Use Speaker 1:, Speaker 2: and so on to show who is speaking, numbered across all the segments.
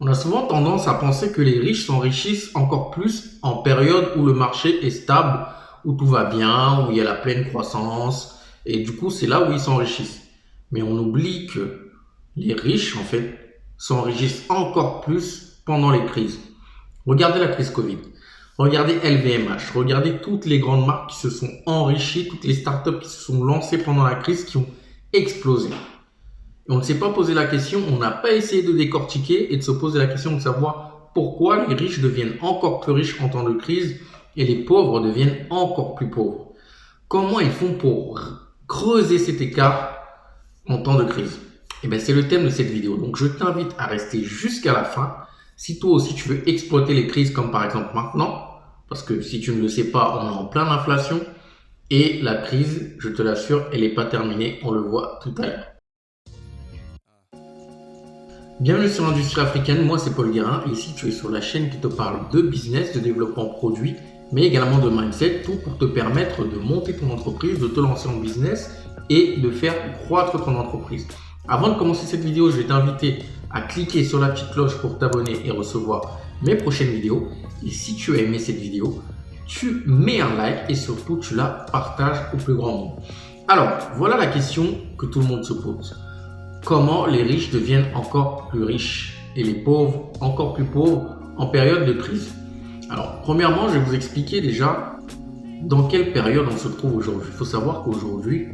Speaker 1: On a souvent tendance à penser que les riches s'enrichissent encore plus en période où le marché est stable, où tout va bien, où il y a la pleine croissance, et du coup, c'est là où ils s'enrichissent. Mais on oublie que les riches, en fait, s'enrichissent encore plus pendant les crises. Regardez la crise Covid, regardez LVMH, regardez toutes les grandes marques qui se sont enrichies, toutes les startups qui se sont lancées pendant la crise, qui ont explosé. Et on ne s'est pas posé la question, on n'a pas essayé de décortiquer et de se poser la question de savoir pourquoi les riches deviennent encore plus riches en temps de crise et les pauvres deviennent encore plus pauvres. Comment ils font pour creuser cet écart en temps de crise? Et bien, c'est le thème de cette vidéo. Donc, je t'invite à rester jusqu'à la fin. Si toi aussi tu veux exploiter les crises comme par exemple maintenant, parce que si tu ne le sais pas, on est en pleine inflation et la crise, je te l'assure, elle n'est pas terminée. On le voit tout à l'heure. Bienvenue sur l'industrie africaine, moi c'est Paul Guérin et ici tu es sur la chaîne qui te parle de business, de développement produit, mais également de mindset, tout pour te permettre de monter ton entreprise, de te lancer en business et de faire croître ton entreprise. Avant de commencer cette vidéo, je vais t'inviter à cliquer sur la petite cloche pour t'abonner et recevoir mes prochaines vidéos. Et si tu as aimé cette vidéo, tu mets un like et surtout tu la partages au plus grand nombre. Alors, voilà la question que tout le monde se pose. Comment les riches deviennent encore plus riches et les pauvres encore plus pauvres en période de crise? Alors, premièrement, je vais vous expliquer déjà dans quelle période on se trouve aujourd'hui. Il faut savoir qu'aujourd'hui,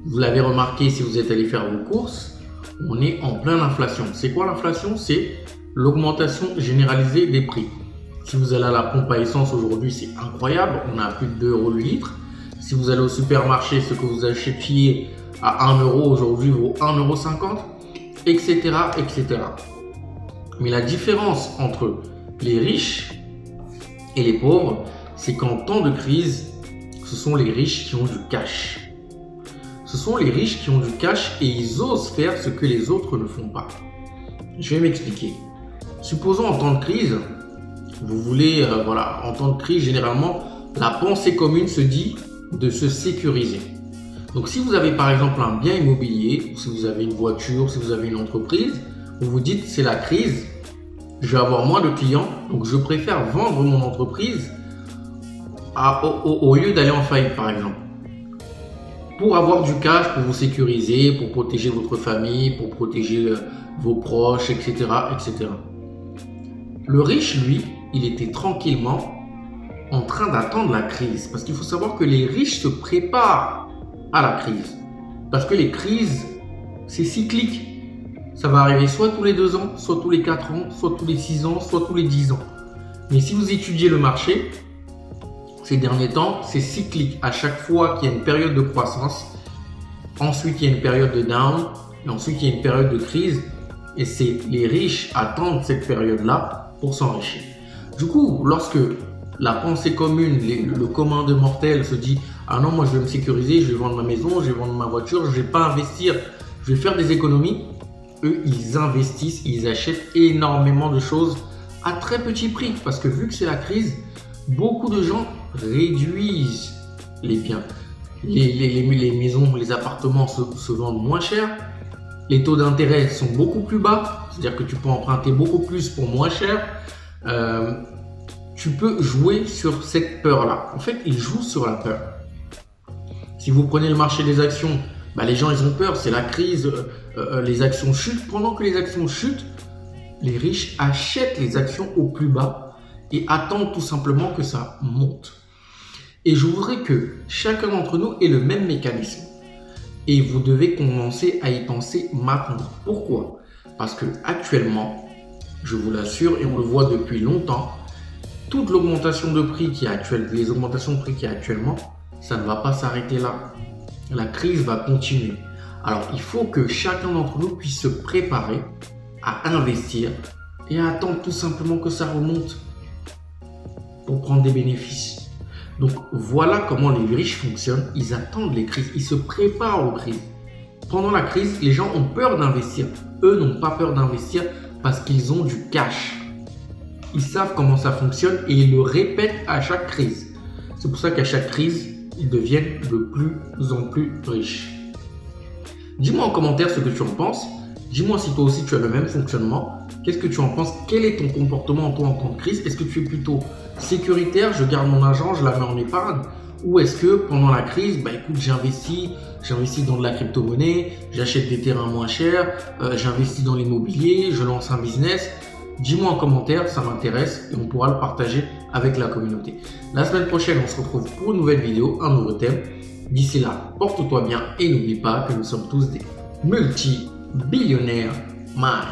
Speaker 1: vous l'avez remarqué si vous êtes allé faire vos courses, on est en pleine inflation. C'est quoi l'inflation? C'est l'augmentation généralisée des prix. Si vous allez à la pompe à essence aujourd'hui, c'est incroyable, on a plus de 2 € le litre. Si vous allez au supermarché, ce que vous achetiez à 1 € aujourd'hui vaut 1,50 €, etc., etc. Mais la différence entre les riches et les pauvres, c'est qu'en temps de crise, ce sont les riches qui ont du cash. Ce sont les riches qui ont du cash et ils osent faire ce que les autres ne font pas. Je vais m'expliquer. Supposons en temps de crise, vous voulez, en temps de crise, généralement, la pensée commune se dit de se sécuriser. Donc si vous avez par exemple un bien immobilier, si vous avez une voiture, si vous avez une entreprise, vous vous dites c'est la crise, je vais avoir moins de clients, donc je préfère vendre mon entreprise au lieu d'aller en faillite par exemple. Pour avoir du cash, pour vous sécuriser, pour protéger votre famille, pour protéger vos proches, etc., etc. Le riche, lui, il était tranquillement en train d'attendre la crise. Parce qu'il faut savoir que les riches se préparent à la crise. Parce que les crises, c'est cyclique. Ça va arriver soit tous les 2 ans, soit tous les 4 ans, soit tous les 6 ans, soit tous les 10 ans. Mais si vous étudiez le marché, ces derniers temps, c'est cyclique. À chaque fois qu'il y a une période de croissance, ensuite il y a une période de down, et ensuite il y a une période de crise. Et c'est les riches attendent cette période-là pour s'enrichir. Du coup, lorsque la pensée commune, le commun de mortels se dit « Ah non, moi je vais me sécuriser, je vais vendre ma maison, je vais vendre ma voiture, je ne vais pas investir, je vais faire des économies », eux, ils investissent, ils achètent énormément de choses à très petit prix. Parce que vu que c'est la crise, beaucoup de gens réduisent les biens. Les maisons, les appartements se vendent moins cher. Les taux d'intérêt sont beaucoup plus bas. C'est-à-dire que tu peux emprunter beaucoup plus pour moins cher. Tu peux jouer sur cette peur-là. En fait, ils jouent sur la peur. Si vous prenez le marché des actions, les gens ils ont peur, c'est la crise, les actions chutent. Pendant que les actions chutent, les riches achètent les actions au plus bas et attendent tout simplement que ça monte. Et je voudrais que chacun d'entre nous ait le même mécanisme. Et vous devez commencer à y penser maintenant. Pourquoi? Parce que actuellement, je vous l'assure, et on le voit depuis longtemps, toute l'augmentation de prix qui est actuelle, les augmentations de prix qui est actuellement, ça ne va pas s'arrêter là. La crise va continuer. Alors, il faut que chacun d'entre nous puisse se préparer à investir et à attendre tout simplement que ça remonte pour prendre des bénéfices. Donc, voilà comment les riches fonctionnent. Ils attendent les crises, ils se préparent aux crises. Pendant la crise, les gens ont peur d'investir. Eux n'ont pas peur d'investir parce qu'ils ont du cash. Ils savent comment ça fonctionne et ils le répètent à chaque crise. C'est pour ça qu'à chaque crise, ils deviennent de plus en plus riches. Dis-moi en commentaire ce que tu en penses Dis-moi si toi aussi tu as le même fonctionnement. Qu'est-ce que tu en penses? Quel est ton comportement toi en temps de crise? Est-ce que tu es plutôt sécuritaire, je garde mon argent, je la mets en épargne? Ou est-ce que pendant la crise, écoute, j'investis dans de la crypto-monnaie, j'achète des terrains moins chers, j'investis dans l'immobilier, je lance un business? Dis-moi en commentaire, ça m'intéresse et on pourra le partager avec la communauté. La semaine prochaine, on se retrouve pour une nouvelle vidéo, un nouveau thème. D'ici là, porte-toi bien et n'oublie pas que nous sommes tous des multi-billionnaires. Bye.